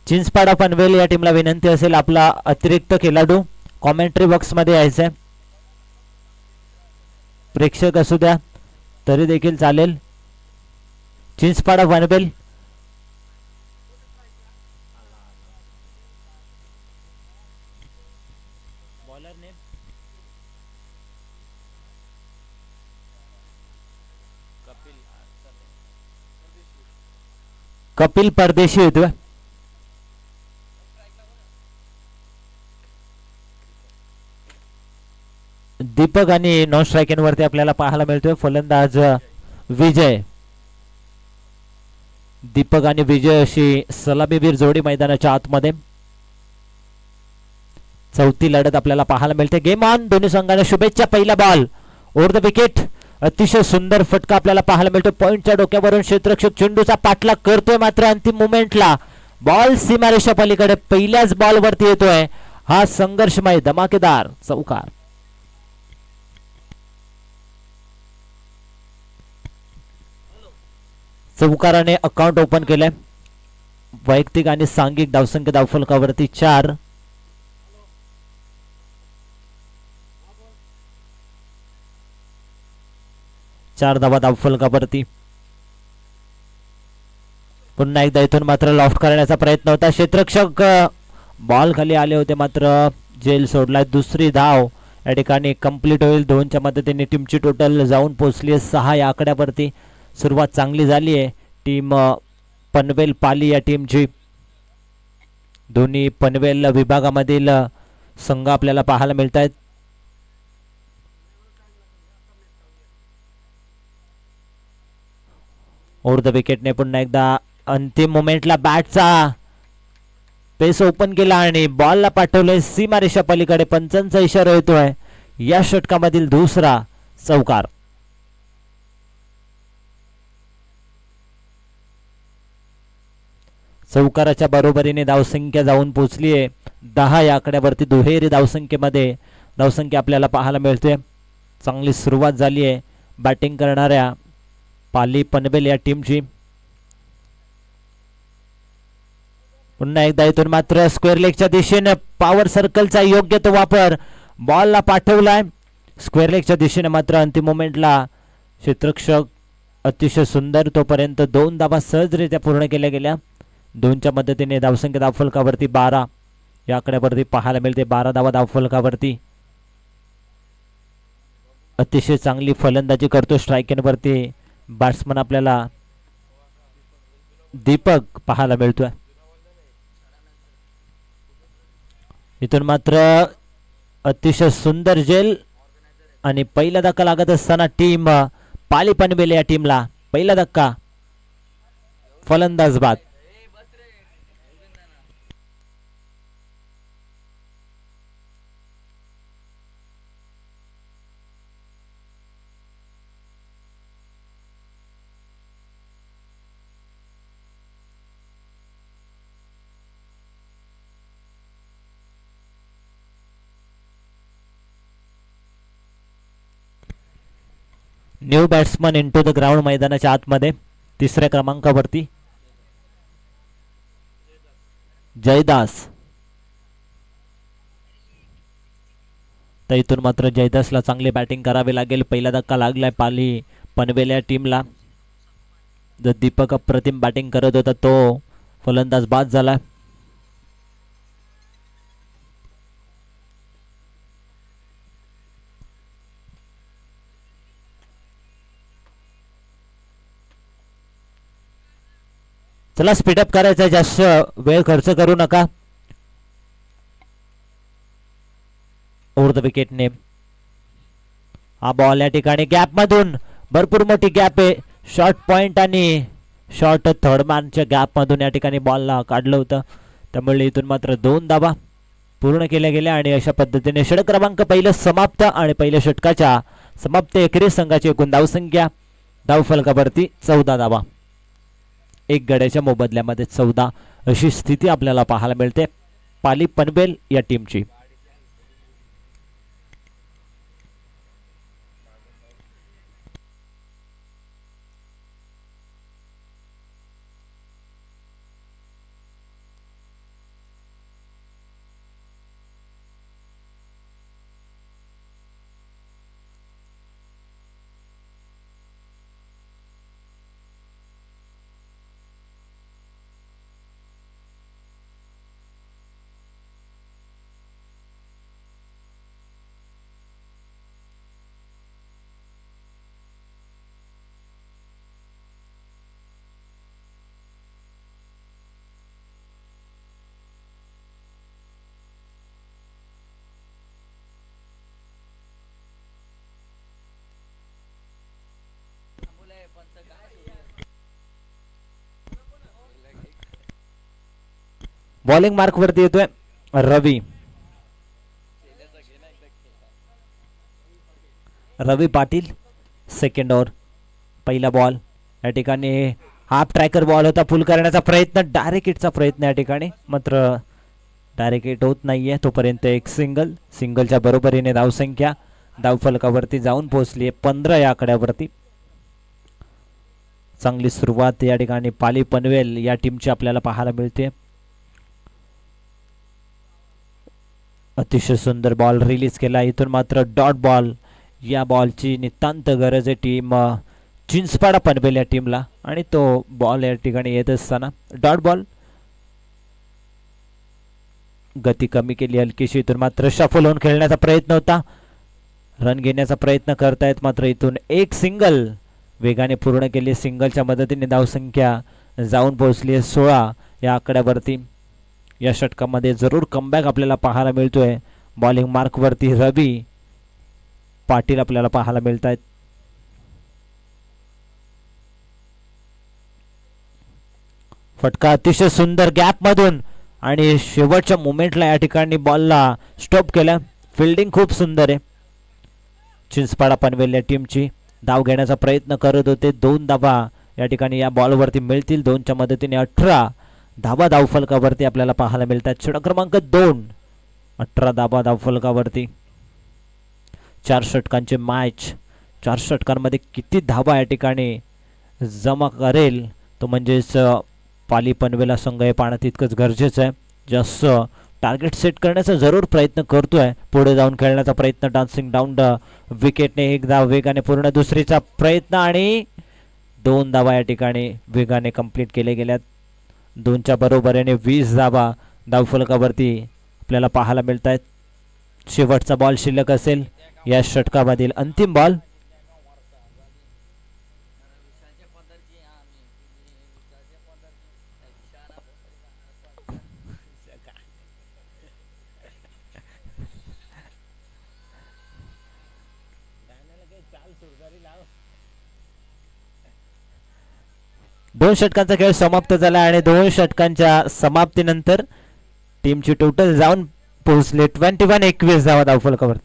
चिंचपाडा पनवेल या टीमला विनंती असेल आपला अतिरिक्त खेळाडू कॉमेंट्री बॉक्स मध्ये यायचंय. प्रेक्षक असू द्या तरी देखील चालेल. चिंचपाडा पनवेल कपिल परदेशी येतोय. दीपक आणि नॉन स्ट्रायकिंग वरती आपल्याला पाहायला मिळतोय फलंदाज विजय. दीपक आणि विजय अशी सलामीवीर जोडी मैदानाच्या आतमध्ये. चौथी लढत आपल्याला पाहायला मिळते. Game on. दोन्ही संघांना शुभेच्छा. पहिला बॉल ओव्हर द विकेट. अतिशय सुंदर फटका आपल्याला पाहायला मिळतो. पॉइंटच्या डोक्यावरून क्षेत्ररक्षक चेंडूचा पाठलाग करतोय मात्र अंतिम मोमेंटला बॉल सीमारेषा पलीकडे पहिल्याच बॉल वरती येतोय. हा संघर्षमय धमाकेदार चौकार. चौकाराने अकाउंट ओपन केलंय. वैयक्तिक आणि सांघिक धावसंख्या धावफलकावरती 4. धावा धावफलकावरती. पुन्हा एकदा इथून मात्र लॉफ्ट करण्याचा प्रयत्न होता. क्षेत्ररक्षक बॉल खाली आले होते मात्र जेल सोडलाय. दुसरी धाव या ठिकाणी कंप्लीट होईल. 2च्या मदतीने टीमची टोटल जाऊन पोहोचली आहे 6 या आकड्यावरती. सुरुवात चांगली झाली आहे टीम पनवेल पाली या टीमची. दोन्ही पनवेल विभागामधील संघ आपल्याला पाहायला मिळत आहेत. ओव्हर द विकेटने पुन्हा एकदा अंतिम मोमेंटला बॅटचा पेस ओपन केला आणि बॉलला पाठवले सीमारेषा पलीकडे. पंचांचा इशारा येतोय. या षटकामधील दुसरा चौकार. चौकाराच्या बरोबरीने धावसंख्या जाऊन पोहोचली आहे 10 या आकड्यावरती. दुहेरी धावसंख्येमध्ये धावसंख्या आपल्याला पाहायला मिळते. चांगली सुरुवात झाली आहे बॅटिंग करणाऱ्या पाली पनवेल या टीमची. पुन्हा एकदा इथून मात्र स्क्वेअर लेगच्या दिशेने पॉवर सर्कलचा योग्य तो वापर. बॉलला पाठवलाय स्क्वेअर लेगच्या दिशेने मात्र अंतिम मोमेंटला क्षेत्ररक्षक अतिशय सुंदर. तोपर्यंत 2 धावा सहजरित्या पूर्ण केल्या गेल्या. 2च्या मदतीने धावसंख्या धावफलकावरती 12 या आकड्यावरती पाहायला मिळते. 12 धावा धावफलकावरती. अतिशय चांगली फलंदाजी करतो स्ट्रायकिंग वरती बॅट्समन आपल्याला दीपक पाहायला मिळतोय. इथून मात्र अतिशय सुंदर जेल आणि पहिला धक्का लागत असताना टीम पाली पनवेल या टीमला पहिला धक्का. फलंदाज बाद. New batsman into the ground मैदानाच्या आतमध्ये. 3ऱ्या क्रमांकावरती जयदास. तर इथून मात्र जयदासला चांगली बॅटिंग करावी लागेल. पहिला धक्का लागलाय पाली पनवेल या टीमला. जो दीपक अप्रतिम बॅटिंग करत होता तो फलंदाज बाद झाला. चला स्पीडअप करायचा. जास्त वेळ खर्च करू नका. ओव्हर द विकेटने हा बॉल या ठिकाणी गॅप मधून भरपूर मोठी गॅप आहे. शॉर्ट पॉइंट आणि शॉर्ट थर्ड मॅनच्या गॅप मधून या ठिकाणी बॉलला काढलं होतं. त्यामुळे इथून मात्र 2 धावा पूर्ण केल्या गेल्या आणि अशा पद्धतीने षटक क्रमांक पहिलं समाप्त. आणि पहिल्या षटकाच्या समाप्त एकेरी संघाची एकूण धावसंख्या धावफलकावरती 14 धावा. 1 गड्याच्या मोबदल्यामध्ये 14 अशी स्थिती आपल्याला पाहायला मिळते पाली पनवेल या टीमची. बॉलिंग मार्क वरती येतोय रवी. रवी पाटील सेकंड ओव्हर पहिला बॉल. या ठिकाणी हाफ ट्रॅकर बॉल होता, फुल करण्याचा प्रयत्न, डायरेक्ट हिटचा प्रयत्न या ठिकाणी, मात्र डायरेक्ट हिट होत नाहीये. तोपर्यंत एक सिंगल, सिंगलच्या बरोबरीने धावसंख्या धावफलकावरती जाऊन पोहोचली 15 या आकड्यावरती. चांगली सुरुवात या ठिकाणी पाली पनवेल या टीमची आपल्याला पाहायला मिळते. अतिशय सुंदर बॉल रिलीज केला, इथून मात्र डॉट बॉल. या बॉलची नितांत गरज आहे टीम चिंचपाडा पनवेल या टीमला, आणि तो बॉल या ठिकाणी येत असताना डॉट बॉल. गती कमी केली हलकीशी, इथून मात्र शफल होऊन खेळण्याचा प्रयत्न होता, रन घेण्याचा प्रयत्न करतायत, मात्र इथून एक सिंगल वेगाने पूर्ण केली. सिंगलच्या मदतीने धावसंख्या जाऊन पोहोचली 16 या आकड्यावरती. या षटकामध्ये जरूर कमबॅक आपल्याला पाहायला मिळतोय. बॉलिंग मार्क वरती रवी पाटील आपल्याला पाहायला मिळत आहेत. फटका अतिशय सुंदर गॅप मधून, आणि शेवटच्या मोमेंटला या ठिकाणी बॉलला स्टॉप केला. फिल्डिंग खूप सुंदर आहे. चिंचपाडा पनवेल या टीमची धाव घेण्याचा प्रयत्न करत होते. 2 धावा या ठिकाणी या बॉलवरती मिळतील. 2च्या मदतीने 18 धावा धावफलकावरती आपल्याला पाहायला मिळतात. षटक क्रमांक 2, 18 धावा धावफलकावरती. 4 षटकांचे मॅच. 4 षटकांमध्ये किती धावा या ठिकाणी जमा करेल तो म्हणजेच पाली पनवेल संघ हे पाहणं तितकंच गरजेचं आहे. जास्त टार्गेट सेट करण्याचा जरूर प्रयत्न करतोय, पुढे जाऊन खेळण्याचा प्रयत्न. डान्सिंग डाऊन द विकेटने एक धाव वेगाने पूर्ण, दुसरीचा प्रयत्न, आणि 2 धावा या ठिकाणी वेगाने कंप्लीट केले गेल्यात. 2च्या बरोबरीने 20 धावा धावफलकावरती आपल्याला पाहायला मिळत आहेत. शेवटचा बॉल शिल्लक असेल या षटकामधील अंतिम बॉल. दोन षटकांचा खेळ समाप्त झाला, आणि 2 षटकांच्या समाप्तीनंतर टीमची टोटल जाऊन पोहोचले 21-21 धावा धावफलकावर.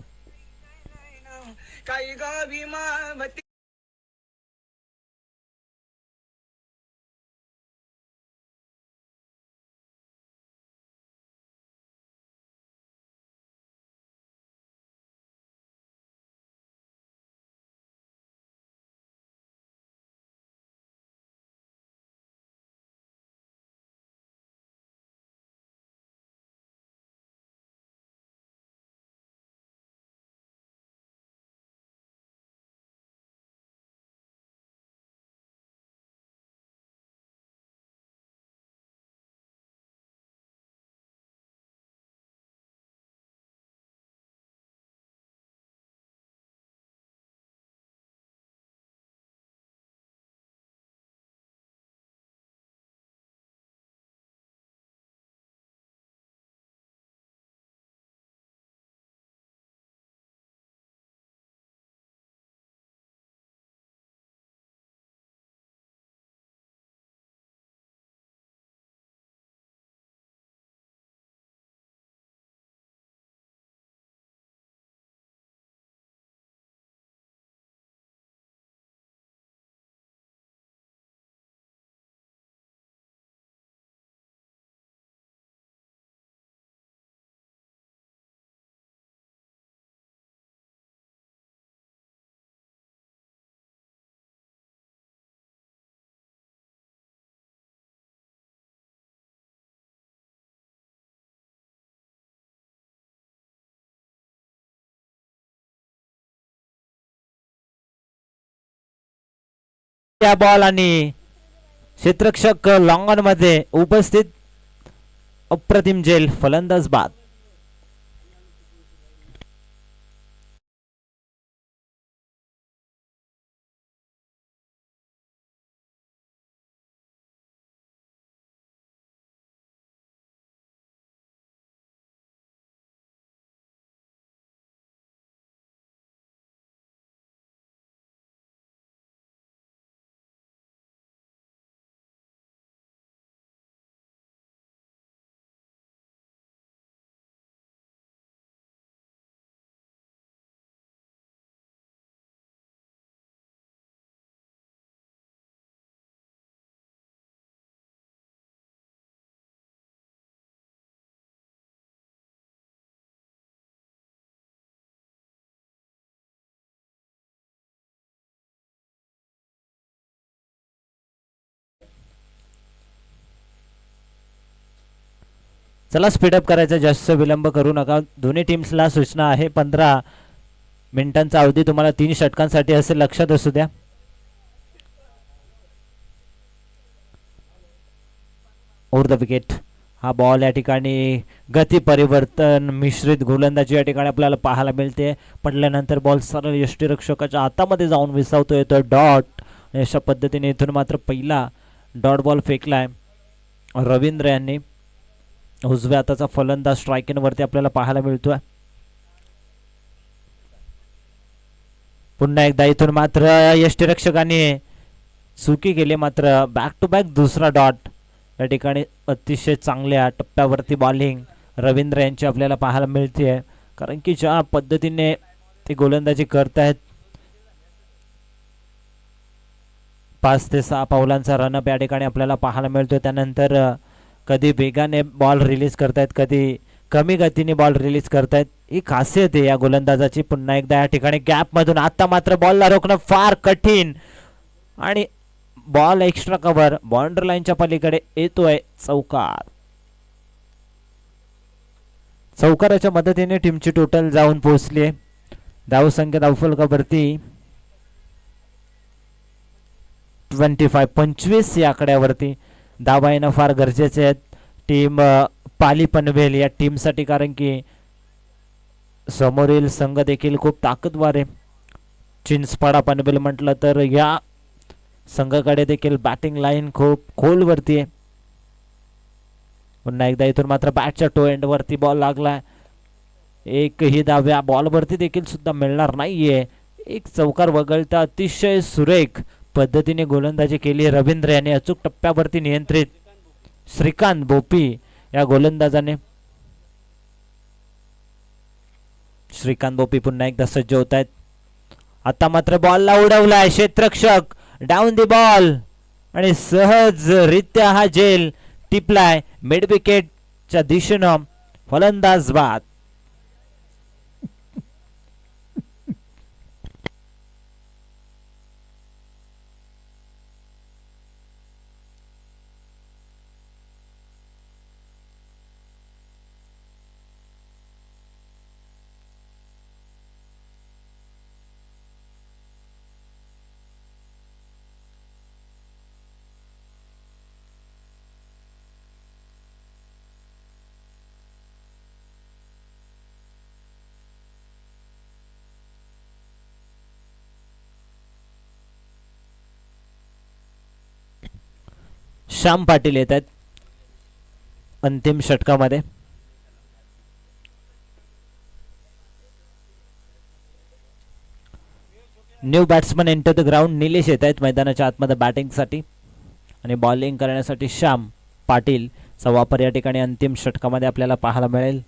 त्या बॉल आणि क्षेत्ररक्षक लॉंग ऑन मध्ये उपस्थित. अप्रतिम झेल, फलंदाज बाद. चला स्पीडअप करायचा, जास्त विलंब करू नका. दोन्ही टीम्सला सूचना आहे, 15 मिनिटांचा अवधी तुम्हाला 3 षटकांसाठी असेल, लक्षात असू द्या. ओव्हर द विकेट हा बॉल या ठिकाणी गती परिवर्तन मिश्रित गोलंदाजी या ठिकाणी आपल्याला पाहायला मिळते. पडल्यानंतर बॉल सरळ यष्टीरक्षकाच्या हातामध्ये जाऊन विसावतो येतो डॉट. अशा पद्धतीने इथून मात्र पहिला डॉट बॉल फेकलाय रवींद्र यांनी. उजव्या हाताचा फलंदाज स्ट्रायकिंग वरती आपल्याला पाहायला मिळतोय. पुन्हा एकदा इथून मात्र यष्टीरक्षकाने चुकी केली, मात्र बॅक टू बॅक दुसरा डॉट. या ठिकाणी अतिशय चांगल्या टप्प्यावरती बॉलिंग रवींद्र यांची आपल्याला पाहायला मिळते, कारण की ज्या पद्धतीने ते गोलंदाजी करतायत 5 ते 6 पावलांचा रनअप या ठिकाणी आपल्याला पाहायला मिळतोय. त्यानंतर कधी वेगाने बॉल रिलीज करतायत, कधी कमी गतीने बॉल रिलीज करतायत. ही खासियत आहे या गोलंदाजाची. पुन्हा एकदा या ठिकाणी गॅप मधून आता मात्र बॉलला रोखणं फार कठीण आणि बॉल एक्स्ट्रा कव्हर बाउंड्री लाईनच्या पलीकडे येतोय. चौकार. चौकाराच्या मदतीने टीमची टोटल जाऊन पोहोचली. धावसंख्या धावफलकावरती 25 या आकड्यावरती. धावा येणं फार गरजेचे आहेत टीम पाली पनवेल या टीमसाठी, कारण की समोरील संघ देखील खूप ताकदवार आहे. चिंचपाडा पनवेल म्हटलं तर या संघाकडे देखील बॅटिंग लाईन खूप खोलवरती आहे. पुन्हा एकदा इथून मात्र बॅटच्या टो एंड वरती बॉल लागलाय. एकही धाव्या बॉलवरती देखील सुद्धा मिळणार नाहीये. एक चौकार वगळता अतिशय सुरेख पद्धतीने गोलंदाजी केली रवींद्र यांनी. अचूक टप्प्यावरती नियंत्रित श्रीकांत बोपी या गोलंदाजाने. श्रीकांत बोपी पुन्हा एकदा सज्ज होत आहेत. आता मात्र बॉलला उडवलाय क्षेत्ररक्षक, डाऊन दी बॉल आणि सहजरित्या हा झेल टिपलाय मिड विकेटच्या दिशेनं. फलंदाज बाद. श्याम पाटील येत आहेत अंतिम षटकामध्ये. New batsman enter the ground. Nilesh येत आहेत मैदानाच्या आतमध्ये बॅटिंगसाठी आणि बॉलिंग करण्यासाठी श्याम पाटील चा वापर या ठिकाणी अंतिम षटकामध्ये आपल्याला पाहायला मिळेल.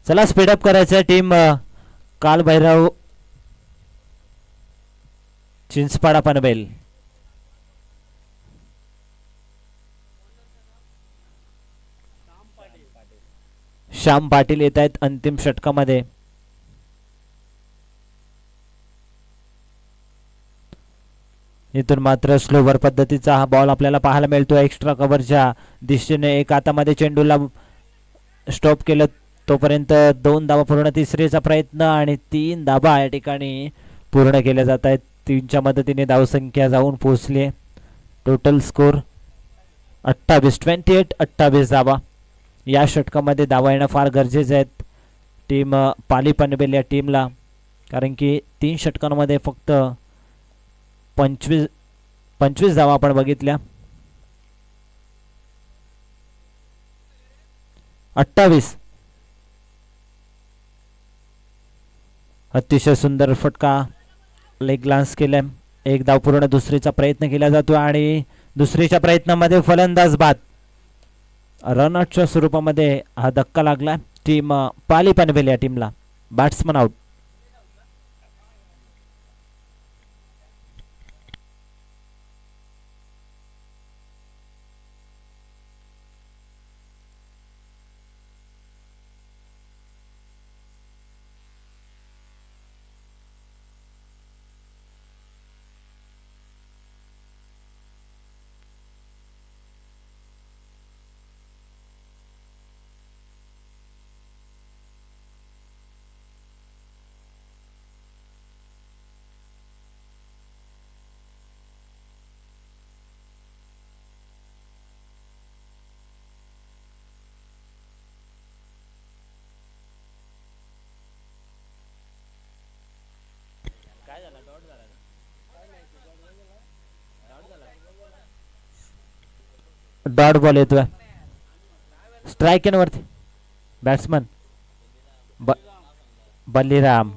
चला स्पीडअप करायचं टीम कालभैरव चिंचपाडा पनवेल. श्याम पाटील येत आहेत अंतिम षटकामध्ये. इथून मात्र स्लोवर पद्धतीचा हा बॉल आपल्याला पाहायला मिळतो. एक्स्ट्रा कव्हरच्या दिशेने एक हातामध्ये चेंडूला स्टॉप केलं तोपर्यंत 2 धावा पूर्ण. तिसरीचा प्रयत्न आणि 3 धावा या ठिकाणी पूर्ण केल्या जात आहेत. 3च्या मदतीने धावसंख्या जाऊन पोहोचली. टोटल स्कोर 28 धावा. या षटकामध्ये धावा येणं फार गरजेचं आहेत टीम पाली पनवेल या टीमला, कारण की 3 षटकांमध्ये फक्त 25 धावा आपण बघितल्या. 28. अतिशय सुंदर फटका लेग ग्लान्स केलाय. एक धाव पूर्ण. दुसरीचा प्रयत्न केला जातो आणि दुसरीच्या प्रयत्नामध्ये फलंदाज बाद. रनआउटच्या स्वरूपामध्ये हा धक्का लागला टीम पाली पनवेल या टीमला. Batsman out. डॉट बॉल येतोय स्ट्राईक वरती बॅट्समन बलिराम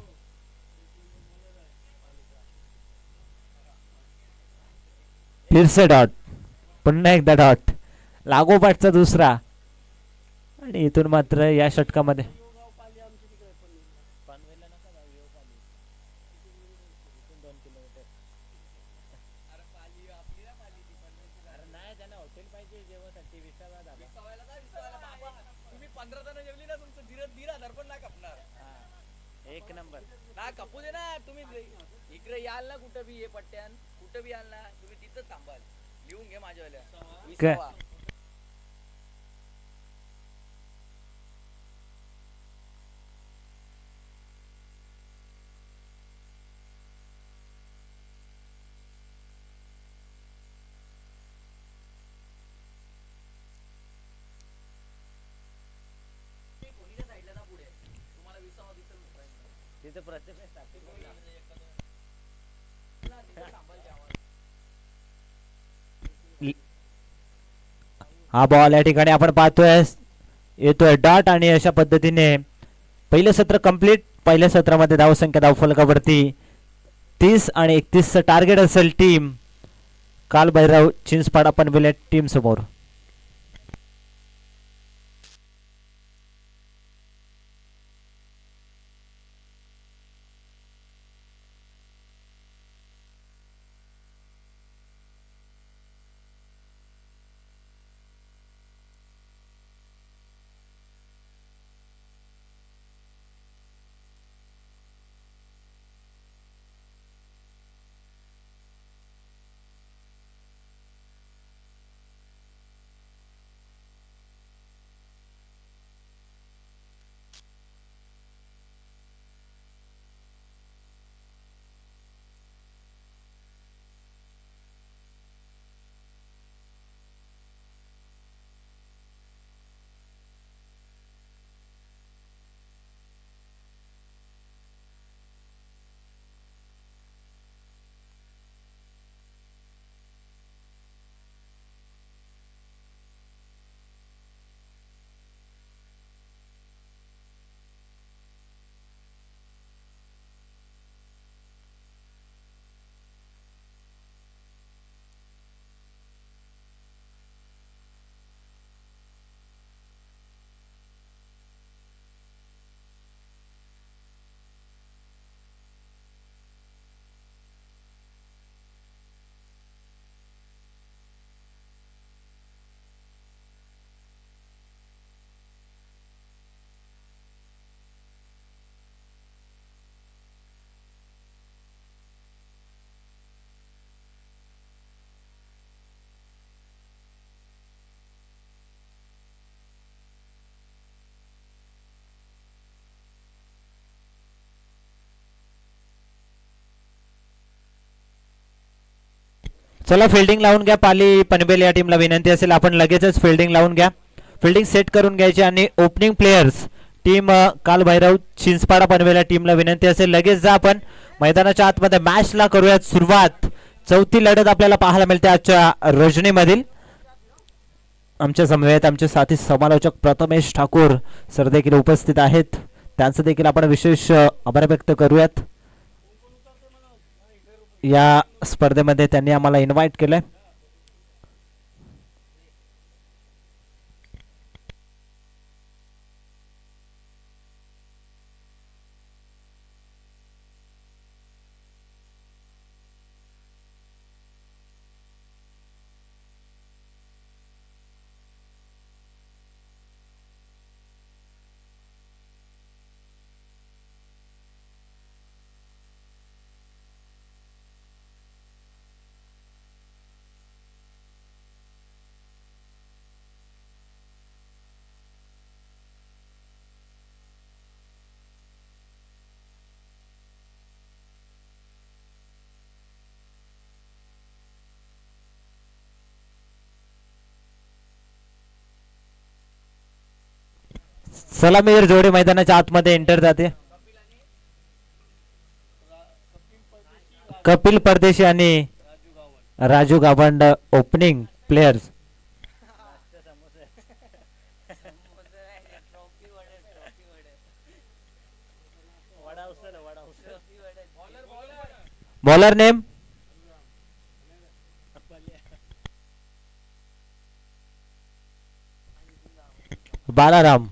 फिरसे डॉट पुन्हा एकदा डॉट लागोपाठचा दुसरा आणि इथून मात्र या षटकामध्ये एक नंबर ना कपू दे ना तुम्ही इकडे याल ना कुठं बी ये पट्ट्यान कुठं बी याल ना तुम्ही तिथं थांबाल लिहून घे माझ्यावाल्या हा बॉल या ठिकाणी आपण पाहतोय येतोय डॉट आणि अशा पद्धतीने पहिलं सत्र कंप्लीट पहिल्या सत्रामध्ये धावसंख्या धावफलकावरती 30 आणि 31 टार्गेट असेल टीम कालभैरव चिंचपाडा पनवेल टीम समोर चला फिल्डिंग लावून घ्या पाली पनवेल या टीमला विनंती असेल आपण लगेचच फिल्डिंग लावून घ्या फिल्डिंग सेट करून घ्यायची आणि opening players team Kalbhairav Chinchpada Panvel या टीमला विनंती असेल लगेच जा आपण मैदानाच्या आतमध्ये मॅचला करूयात सुरुवात चौथी लढत आपल्याला पाहायला मिळते आजच्या रोजनीमधील आमच्या समवेत आमचे साथी समालोचक प्रथमेश ठाकूर सर देखील उपस्थित आहेत त्यांचं देखील आपण विशेष आभार व्यक्त करूयात या स्पर्धेमध्ये त्यांनी आम्हाला इन्व्हाइट केलंय सलामीर जोडी मैदानाच्या आतमध्ये एंटर जाते कपिल परदेशी आणि Raju Gawand opening players. Bowler name Balaram.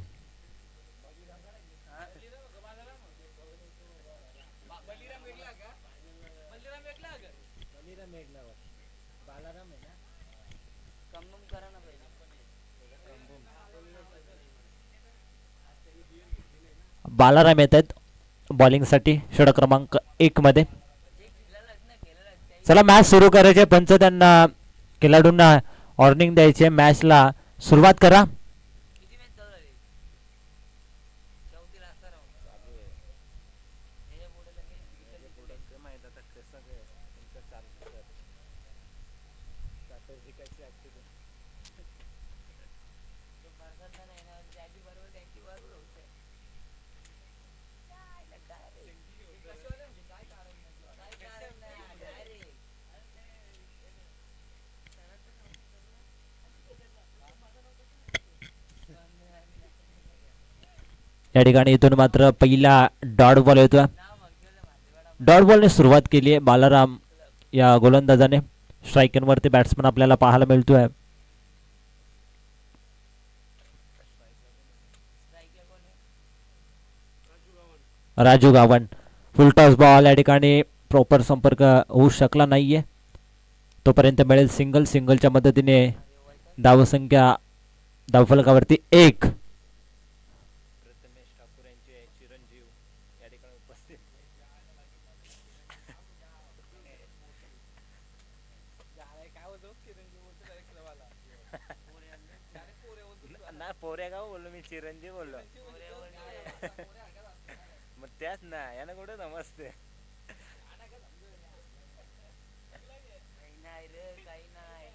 Balaram येत आहेत बॉलिंगसाठी षटक क्रमांक 1 मध्ये. चला मॅच सुरू करायचे. पंच त्यांना खेळाडूंना वॉर्निंग द्यायचे. मॅचला सुरुवात करा. या ठिकाणी इथून मात्र पहिला डॉट बॉल येतोय. डॉट बॉलने सुरुवात केली आहे बालाराम या गोलंदाजाने. स्ट्रायकिंग बॅट्समन आपल्याला पाहायला मिळतोय. राजू गावंड. फुल टॉस बॉल. या ठिकाणी प्रॉपर संपर्क होऊ शकला नाहीये. तोपर्यंत मिळेल सिंगल. सिंगलच्या मदतीने धावसंख्या धावफलकावरती 1. पोरेगाव बोललो मी. चिरंजीव बोललो. मग त्याच ना यानं कुठे समजते.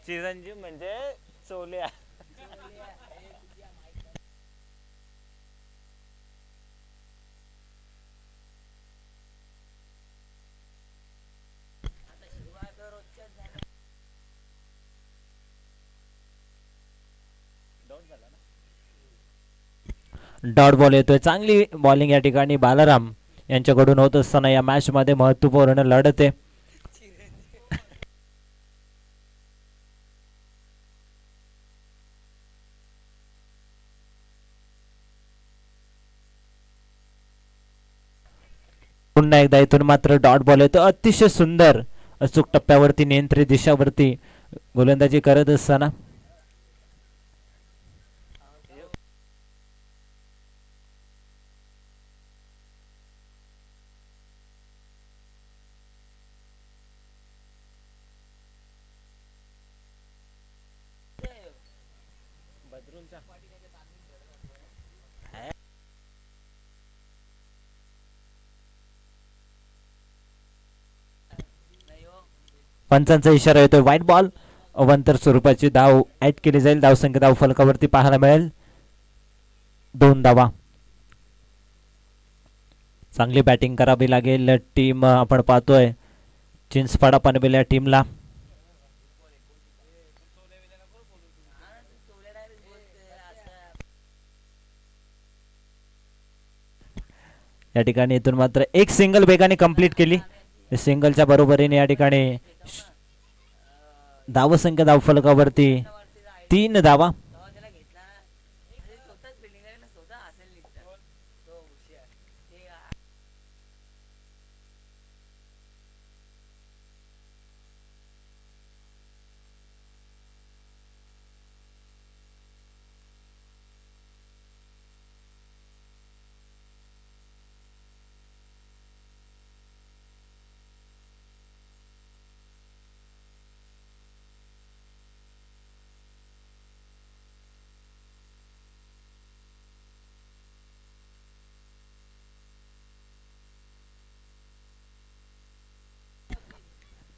चिरंजीव म्हणजे चोल्या. डॉट बॉल येतोय. चांगली बॉलिंग या ठिकाणी बालाराम यांच्याकडून होत असताना या मॅच मध्ये महत्वपूर्ण लढत आहे. पुन्हा एकदा इथून मात्र डॉट बॉल येतो. अतिशय सुंदर अचूक टप्प्यावरती नियंत्रित दिशावरती गोलंदाजी करत असताना पंचांचा इशारा येतोय. White ball. अवंतर स्वरूपाची धाव ऍड केली जाईल. धावसंख्या धाव फलकावरती पाहायला मिळेल 2 धावा. चांगली बॅटिंग करावी लागेल टीम. आपण पाहतोय चिंचपाडा पनवेल या टीमला. या ठिकाणी इथून मात्र एक सिंगल वेगाने कंप्लीट केली. सिंगलच्या बरोबरीने या ठिकाणी धावसंख्या धावफलकावरती 3 धावा.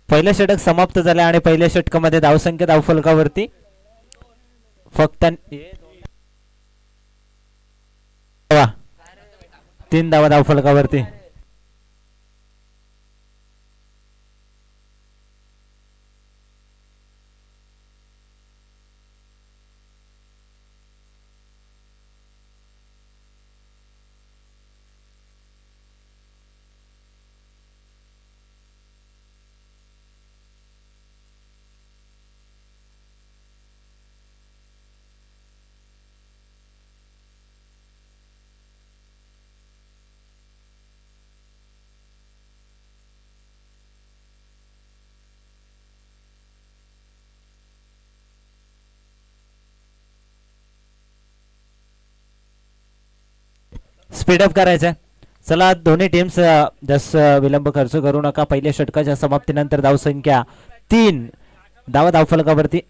पहिलं षटक समाप्त झाले आणि पहिल्या षटकामध्ये धावसंख्या धावफलकावरती फक्त 3 धावा धावफलकावरती. स्पीडअप करायचंय. चला दोन्ही टीम्स जास्त विलंब खर्च करू नका. पहिल्या षटकाच्या समाप्तीनंतर धावसंख्या 3. धावा धावफलकावरती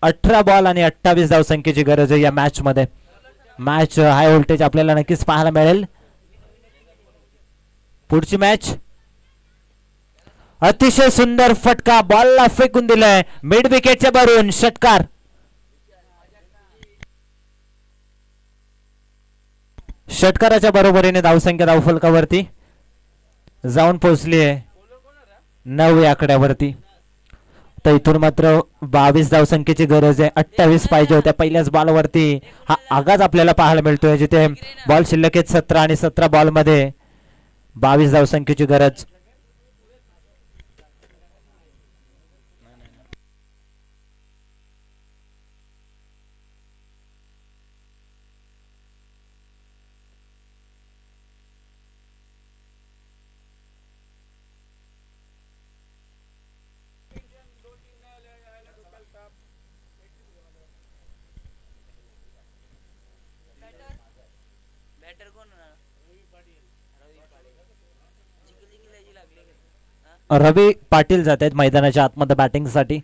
18 बॉल आणि 28 धावसंख्येची गरज आहे या मॅच मध्ये. मॅच हाय व्होल्टेज आपल्याला नक्कीच पाहायला मिळेल. पुढची मॅच अतिशय सुंदर फटका बॉलला फेकून दिलाय मिड विकेटच्या भरून षटकार. षटकाराच्या बरोबरीने धावसंख्या धावफलकावरती जाऊन पोहोचली आहे 9 या आकड्यावरती. तर इथून मात्र 22 धावसंख्येची गरज आहे. 28 पाहिजे होत्या पहिल्याच बॉलवरती. हा आगाज आपल्याला पाहायला मिळतोय जिथे बॉल शिल्लक आहेत 17 आणि 17 बॉल मध्ये 22 धावसंख्येची गरज. बॅटर कोण रवी पाटील जिंकली लागली रवी पाटील जात आहेत मैदानाच्या आतमध्ये बॅटिंग साठी.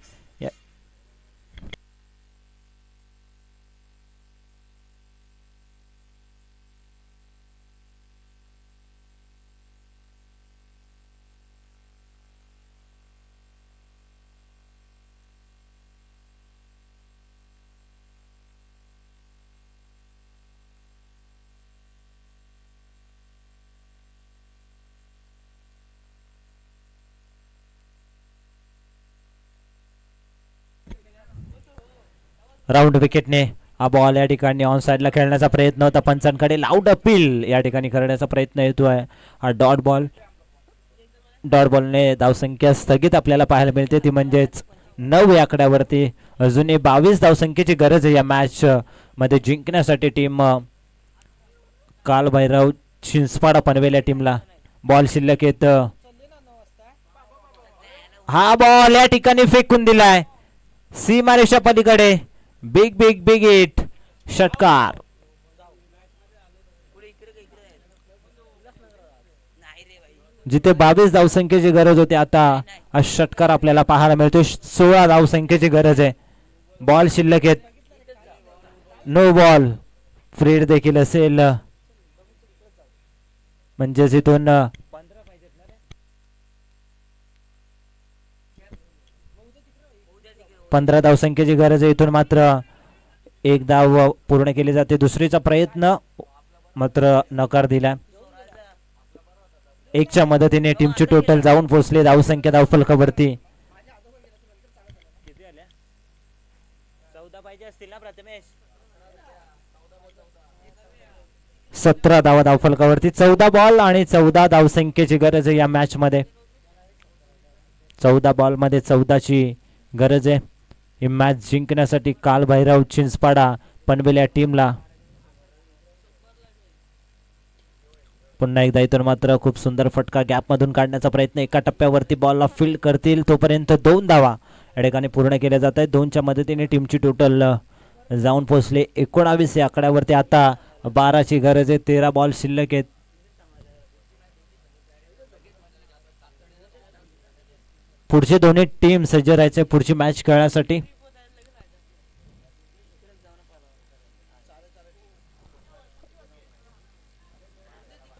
राऊंड विकेटने हा बॉल या ठिकाणी ऑन साइडला खेळण्याचा प्रयत्न होता. पंचांकडे लाऊड अपील या ठिकाणी करण्याचा प्रयत्न येतोय. हा डॉट बॉलने धावसंख्या स्थगित आपल्याला पाहायला मिळते ती म्हणजेच 9 या आकड्यावरती. अजूनही 22 धावसंख्येची गरज आहे या मॅच मध्ये जिंकण्यासाठी. टीम कालभैरव चिंचपाडा पनवेल या टीमला बॉल शिल्लक येत. हा बॉल या ठिकाणी फेकून दिलाय सीमारेषा पलीकडे. बिग बिग बिग हिट षटकार. जिथे 22 धावसंख्येची गरज होती आता हा षटकार आपल्याला पाहायला मिळतो. 16 धावसंख्येची गरज आहे. बॉल शिल्लक आहेत. नो बॉल फ्रीड देखील असेल म्हणजेच इथून 15 धावसंख्येची गरज आहे. इथून मात्र एक धाव पूर्ण केली जाते. दुसरीचा प्रयत्न मात्र नकार दिला. 1च्या मदतीने टीमची टोटल जाऊन पोहोचले धावसंख्या धावफलकावरती 17 धावा धावफलकावरती. 14 बॉल आणि 14 धावसंख्येची गरज आहे या मॅच मध्ये. 14 बॉल मध्ये 14ची गरज आहे ही मॅच जिंकण्यासाठी कालभैरव चिंचपाडा पनवेल या टीमला. पुन्हा एकदा इथून मात्र खूप सुंदर फटका गॅप मधून काढण्याचा प्रयत्न. एका टप्प्यावरती बॉलला फील्ड करतील तोपर्यंत 2 धावा या ठिकाणी पूर्ण केल्या जात आहेत. 2च्या मदतीने टीमची टोटल जाऊन पोहोचले 19 या आकड्यावरती. आता 12ची गरज आहे. 13 बॉल शिल्लक आहेत. पुढचे दोन्ही टीम सज्ज राहायचे पुढची मॅच खेळण्यासाठी.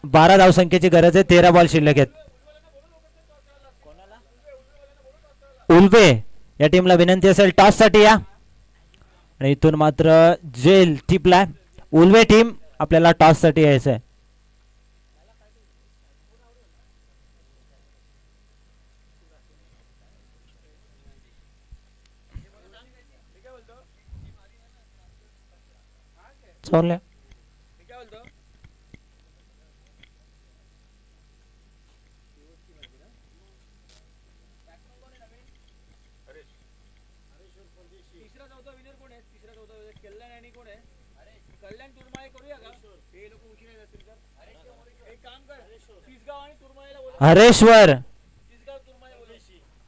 बारा धावसंख्येची गरज आहे. 13 बॉल शिल्लक आहेत. उल्वे या टीमला विनंती असेल टॉस साठी या. आणि इथून मात्र जेल टिपलाय. उल्वे टीम आपल्याला टॉस साठी यायचं आहे. चालले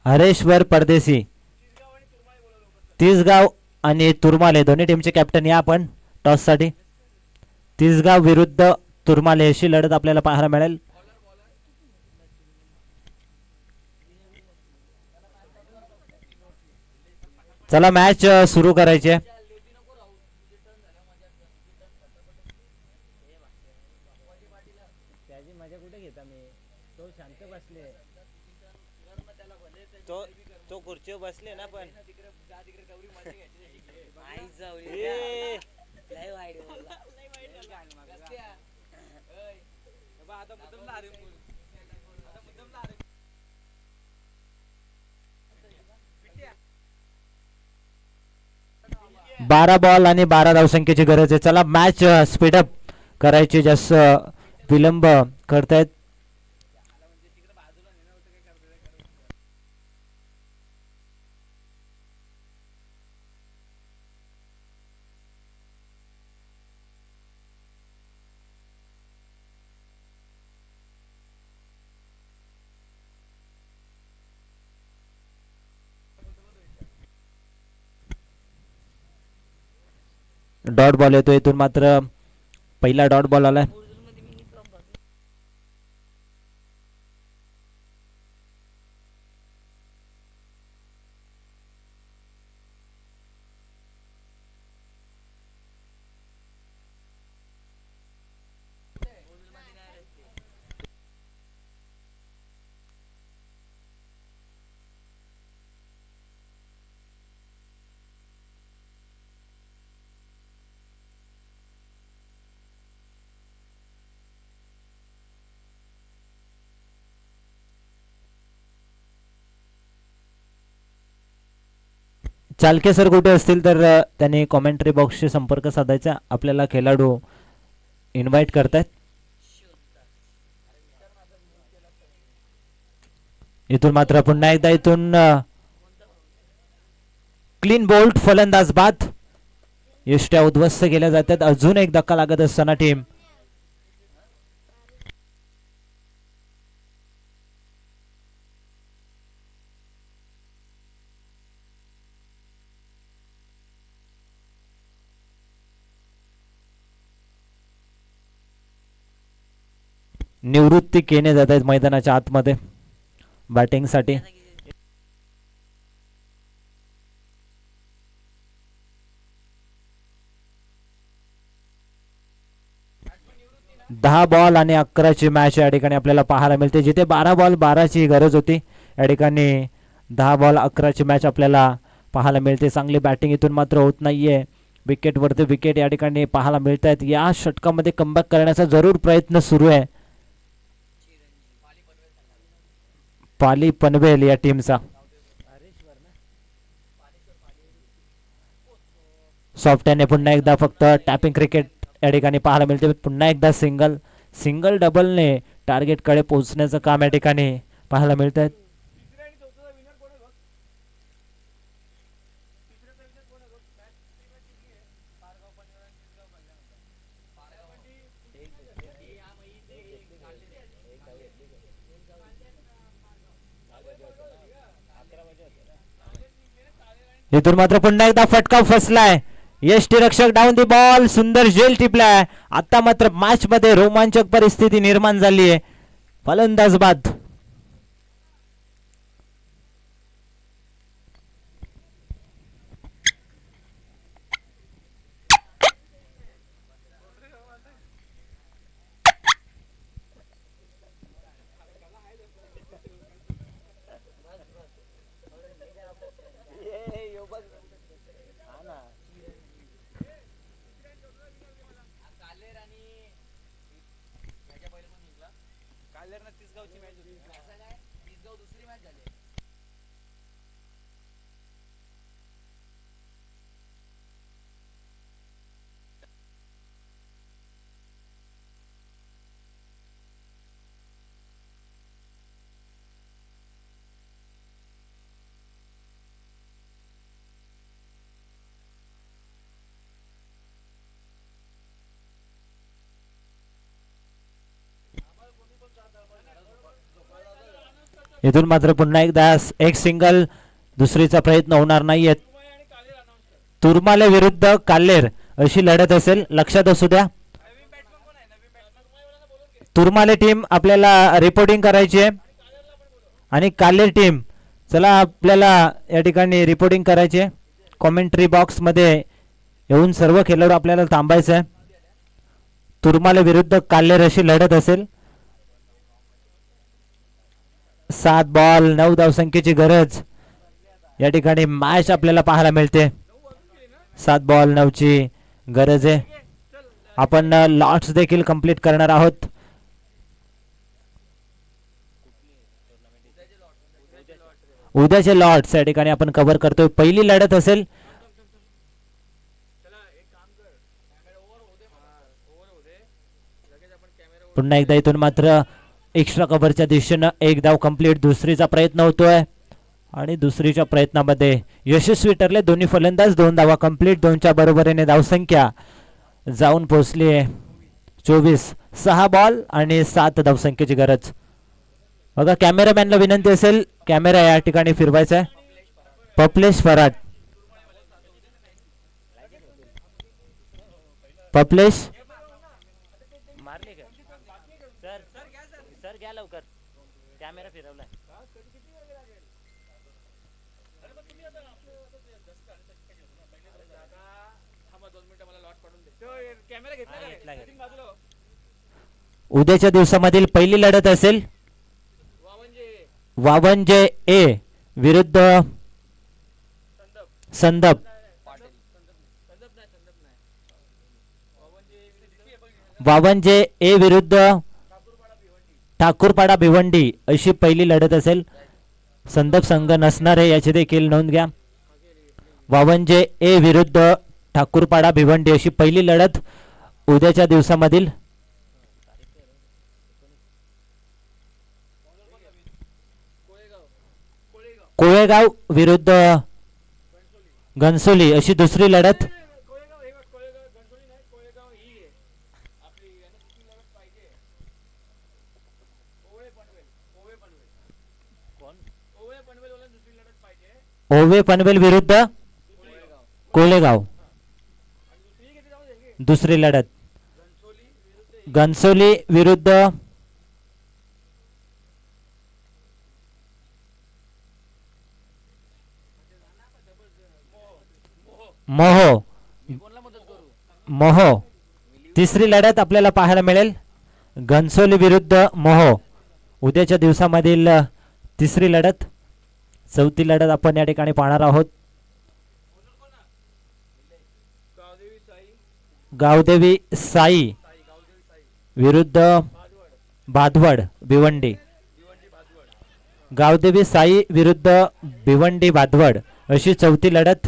हरेश्वर परदेशी. तिसगाव आणि तुरमाले दोन्ही टीमचे कॅप्टन या आपण टॉस साठी. तिसगाव विरुद्ध तुरमाले अशी लढत आपल्याला पाहायला मिळेल. चला मॅच सुरू करायची आहे. तो खुर्चीवर बसले ना पण बारा बॉल आणि 12 धावसंख्येची गरज आहे. चला मॅच स्पीडअप करायची, जास्त विलंब करतायत. डॉट बॉल येतो इथून, मात्र पहिला डॉट बॉल आलाय. चालके सर कुठे असतील तर त्यांनी कॉमेंट्री बॉक्सशी संपर्क साधायचा. आपल्याला खेळाडू इन्व्हाइट करतायत. इथून मात्र पुन्हा एकदा इथून क्लीन बोल्ट, फलंदाज बाद. यष्ट्या उद्ध्वस्त केल्या जातात. अजून एक धक्का लागत असताना टीम निवृत्ती केले जात आहेत मैदानाच्या आतमध्ये बॅटिंगसाठी. दहा बॉल आणि 11ची मॅच या ठिकाणी आपल्याला पाहायला मिळते. जिथे 12 बॉल 12ची गरज होती, या ठिकाणी 10 बॉल 11ची मॅच आपल्याला पाहायला मिळते. चांगली बॅटिंग इथून मात्र होत नाहीये. विकेट वरती विकेट या ठिकाणी पाहायला मिळत आहेत. या षटकामध्ये कमबॅक करण्याचा जरूर प्रयत्न सुरू आहे पाली पनवेल या टीमचा. सॉफ्टने पुन्हा एकदा फक्त टॅपिंग क्रिकेट या ठिकाणी पाहायला मिळते. पुन्हा एकदा सिंगल डबलने टार्गेट कडे पोहोचण्याचं काम या ठिकाणी पाहायला मिळत आहे. इथून मात्र पुन्हा एकदा फटका फसलाय. यष्टीरक्षक डाऊन दी बॉल, सुंदर झेल टिपलाय. आता मात्र मॅच मध्ये रोमांचक परिस्थिती निर्माण झाली आहे. फलंदाज बाद. इथून मात्र पुन्हा एकदा एक सिंगल, दुसरीचा प्रयत्न होणार नाहीये. तुरमाले विरुद्ध काल्लेर अशी लढत असेल, लक्षात असू द्या. तुरमाले टीम आपल्याला रिपोर्टिंग करायची आहे आणि कालेर टीम चला आपल्याला या ठिकाणी रिपोर्टिंग करायची आहे. कॉमेंट्री बॉक्समध्ये येऊन सर्व खेळाडू आपल्याला थांबायचं आहे. तुरमाले विरुद्ध कालेर अशी लढत असेल. 7 बॉल 9 धावसंख्येची गरज या ठिकाणी मॅच आपल्याला पाहायला मिळते. 7 बॉल 9 ची गरज आहे. आपण लॉट्स देखील कंप्लीट करणार आहोत. उद्याचे लॉट्स या ठिकाणी आपण कव्हर करतोय. पहिली लढत असेल. पुन्हा एकदा इथून मात्र एक्स्ट्रा कव्हरच्या दिशेनं एक धाव कंप्लीट. दुसरीचा प्रयत्न होतोय आणि दुसरीच्या प्रयत्नामध्ये यशस्वी ठरले दोन्ही फलंदाज. 2 धावा कंप्लीट. 2च्या बरोबरीने धावसंख्या जाऊन पोहोचली आहे 24. 6 बॉल आणि 7 धावसंख्येची गरज. बघा कॅमेरामॅनला विनंती असेल कॅमेरा या ठिकाणी फिरवायचा आहे. पपलेश फराट. पपलेश मारले का सर? सर घ्या लवकर, कॅमेरा फिरवलाय. उद्याच्या दिवसामधील पहिली लढत असेल. वावंजे ए विरुद्ध संदप. वावंजे ए विरुद्ध ठाकूरपाडा भिवंडी अशी पहिली लढत असेल. संदप संघ नसणार आहे याची देखील नोंद घ्या. वावंजे ए विरुद्ध ठाकूरपाडा भिवंडी अशी पहिली लढत उद्याच्या दिवसामधील. कोळेगाव विरुद्ध घनसोली अशी दुसरी लढत. ओवे पनवेल विरुद्ध कोळेगाव दुसरी लढत. घनसोली विरुद्ध मोहो. मोहो तिसरी लढत आपल्याला पाहायला मिळेल. घनसोली विरुद्ध मोहो उद्याच्या दिवसामधील तिसरी लढत. चौथी लढत आपण या ठिकाणी पाहणार आहोत. गावदेवी साई विरुद्ध भादवड भिवंडी. गावदेवी साई विरुद्ध भिवंडी भादवड अशी चौथी लढत.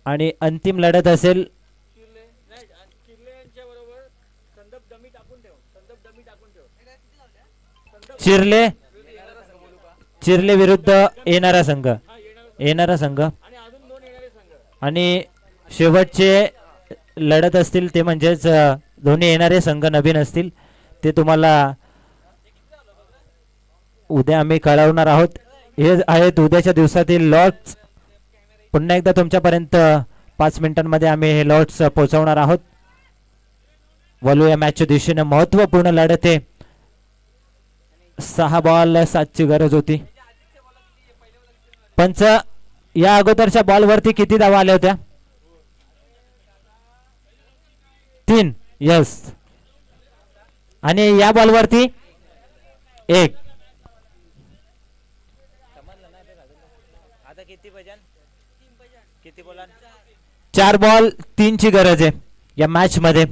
आणि अंतिम लढत असेल चिरले. चिरले विरुद्ध येणारा संघ. आणि शेवटचे लढत असतील ते म्हणजेच दोन्ही येणारे संघ नवीन असतील ते तुम्हाला उद्या आम्ही कळवणार आहोत. हे आहेत उद्याच्या दिवसातील लॉट्स. पुन्हा एकदा तुमच्यापर्यंत 5 मिनिटांमध्ये आम्ही हे लॉट्स पोहोचवणार आहोत. वलू या मॅचच्या दिशेने महत्वपूर्ण लढत आहे. 6 बॉल 7 ची गरज होती. पंच या अगोदरच्या बॉल वरती किती धावा आल्या होत्या? 3. यस. आणि या बॉल वरती 1. आता किती बजन? किती बोला? 4 बॉल 3 ची गरज आहे या मॅच मध्ये.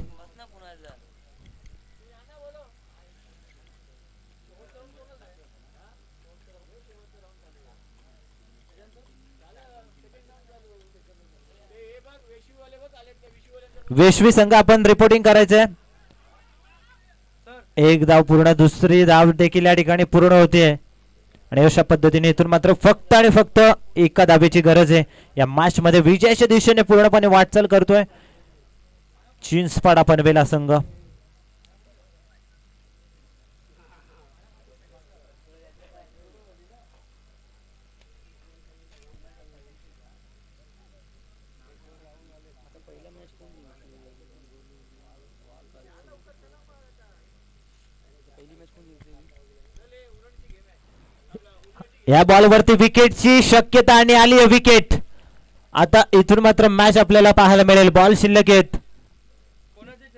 वेशवी संघ आपण रिपोर्टिंग करायचंय. एक धाव पूर्ण. दुसरी धाव देखील या ठिकाणी पूर्ण होते आणि अशा पद्धतीने इथून मात्र फक्त आणि फक्त एका धावेची गरज आहे. या मॅच मध्ये विजयाच्या दिशेने पूर्णपणे वाटचाल करतोय चिंचपाडा पनवेल संघ. या बॉलवरती विकेटची शक्यता आणि आली आहे विकेट. आता इथून मात्र मॅच आपल्याला पाहायला मिळेल. बॉल शिल्लक आहेत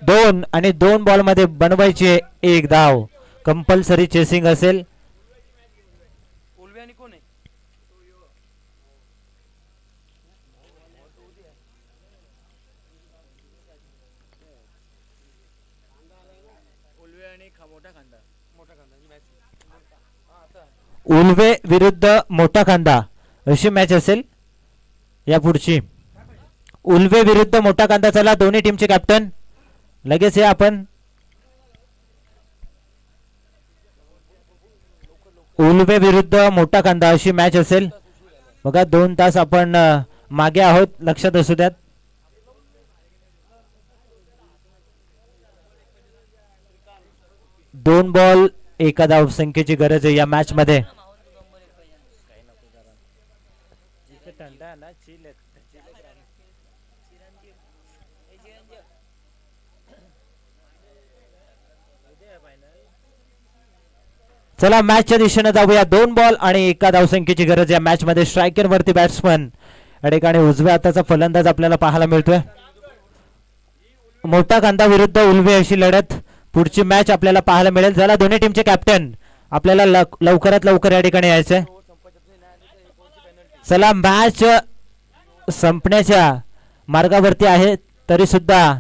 2 आणि 2 बॉल मध्ये बनवायचे 1 धाव. कंपल्सरी चेसिंग असेल. उलवे आणि कोण आहे उलवे आणि मोठा खांदा ही मॅच उल्वे विरुद्ध मोठा कांदा अशी मॅच असेल या पुढची. उल्वे विरुद्ध मोठा कांदा. चला दोन्ही टीमचे कॅप्टन लगेच या आपण. उल्वे विरुद्ध मोठा कांदा अशी मॅच असेल बघा. 2 तास आपण मागे आहोत, लक्षात असू द्यात. दोन बॉल 1 धाव संख्येची गरज आहे या मॅच मध्ये. जिथे थंड आहे ना चिल चला मॅचच्या दिशेने जाऊया. 2 बॉल आणि 1 धाव संख्येची गरज या मॅच मध्ये. स्ट्रायकर वरती बॅट्समन या ठिकाणी उजव्या हाताचा फलंदाज आपल्याला पाहायला मिळतोय. मोठा कांदा विरुद्ध उल्वे अशी लढत पुढची मॅच आपल्याला पाहायला मिळेल. चला दोन्ही टीमचे कॅप्टन आपल्याला लवकरात लवकर या ठिकाणी यायचंय. चला मॅच संपण्याच्या मार्गावरती आहे तरी सुद्धा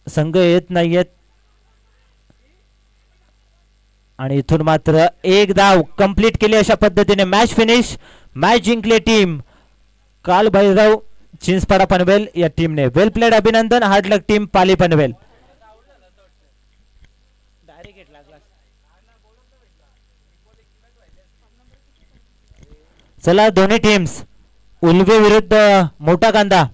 संघ येत नाहीयेत आणि इथून मात्र 1 धाव कंप्लीट केली. अशा पद्धतीने मॅच फिनिश. मॅच जिंकली टीम काल भैरव चिंचपाडा पनवेल या टीमने. वेल प्लेड, अभिनंदन. हार्ड लक टीम पाली पनवेल. डायरेक्ट लागला. चला दोन्ही टीम्स उल्वे विरुद्ध मोठा कांदा